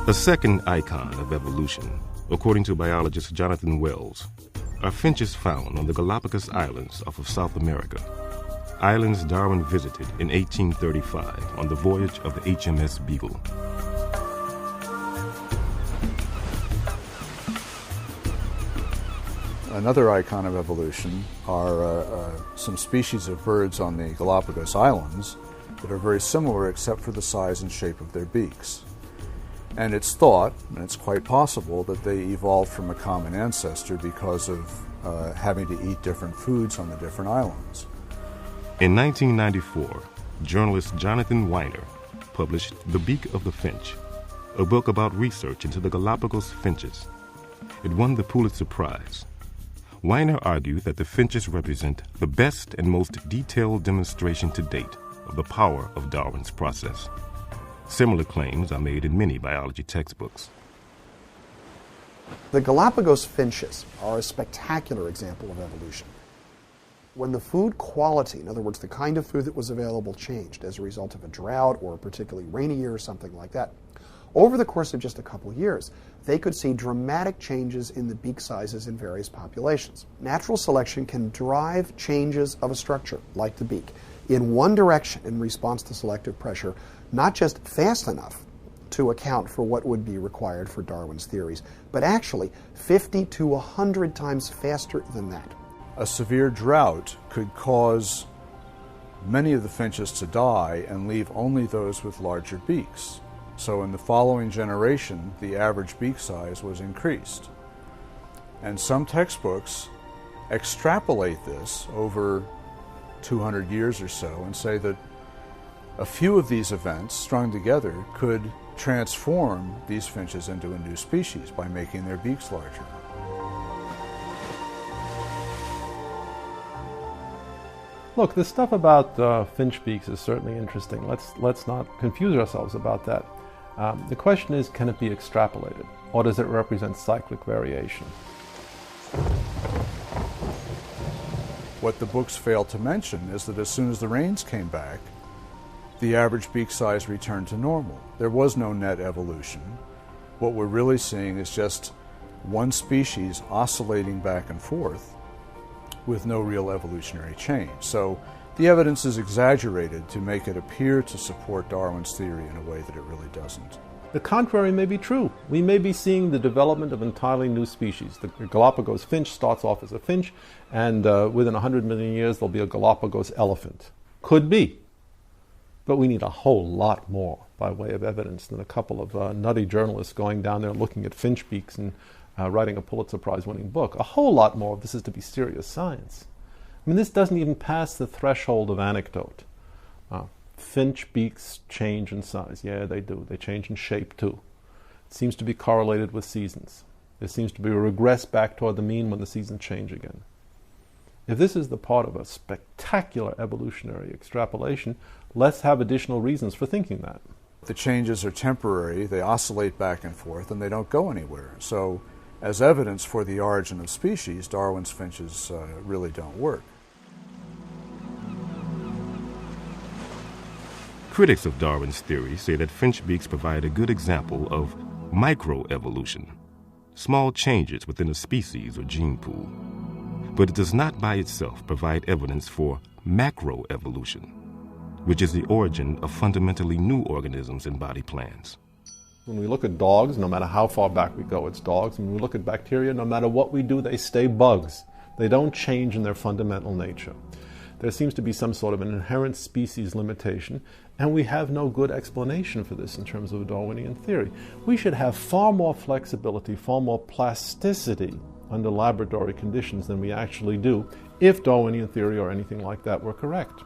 A second icon of evolution, according to biologist Jonathan Wells, are finches found on the Galapagos Islands off of South America, islands Darwin visited in 1835 on the voyage of the HMS Beagle. Another icon of evolution are some species of birds on the Galapagos Islands that are very similar except for the size and shape of their beaks. And it's thought, and it's quite possible, that they evolved from a common ancestor because of having to eat different foods on the different islands. In 1994, journalist Jonathan Weiner published The Beak of the Finch, a book about research into the Galapagos finches. It won the Pulitzer Prize. Weiner argued that the finches represent the best and most detailed demonstration to date of the power of Darwin's process. Similar claims are made in many biology textbooks. The Galapagos finches are a spectacular example of evolution. When the food quality, in other words, the kind of food that was available, changed as a result of a drought or a particularly rainy year or something like that, over the course of just a couple of years, they could see dramatic changes in the beak sizes in various populations. Natural selection can drive changes of a structure, like the beak, in one direction in response to selective pressure, not just fast enough to account for what would be required for Darwin's theories, but actually 50 to 100 times faster than that. A severe drought could cause many of the finches to die and leave only those with larger beaks. So in the following generation, the average beak size was increased. And some textbooks extrapolate this over 200 years or so and say that a few of these events strung together could transform these finches into a new species by making their beaks larger. Look, the stuff about finch beaks is certainly interesting. Let's not confuse ourselves about that. The question is, can it be extrapolated, or does it represent cyclic variation? What the books fail to mention is that as soon as the rains came back, the average beak size returned to normal. There was no net evolution. What we're really seeing is just one species oscillating back and forth with no real evolutionary change. So the evidence is exaggerated to make it appear to support Darwin's theory in a way that it really doesn't. The contrary may be true. We may be seeing the development of entirely new species. The Galapagos finch starts off as a finch, and within 100 million years there'll be a Galapagos elephant. Could be. But we need a whole lot more by way of evidence than a couple of nutty journalists going down there looking at finch beaks and writing a Pulitzer Prize-winning book. A whole lot more of this is to be serious science. I mean, this doesn't even pass the threshold of anecdote. Finch beaks change in size. Yeah, they do. They change in shape, too. It seems to be correlated with seasons. There seems to be a regress back toward the mean when the seasons change again. If this is the part of a spectacular evolutionary extrapolation, let's have additional reasons for thinking that. The changes are temporary, they oscillate back and forth, and they don't go anywhere. So, as evidence for the origin of species, Darwin's finches really don't work. Critics of Darwin's theory say that finch beaks provide a good example of microevolution, small changes within a species or gene pool. But it does not by itself provide evidence for macroevolution, which is the origin of fundamentally new organisms and body plans. When we look at dogs, no matter how far back we go, it's dogs. When we look at bacteria, no matter what we do, they stay bugs. They don't change in their fundamental nature. There seems to be some sort of an inherent species limitation, and we have no good explanation for this in terms of a Darwinian theory. We should have far more flexibility, far more plasticity under laboratory conditions than we actually do if Darwinian theory or anything like that were correct.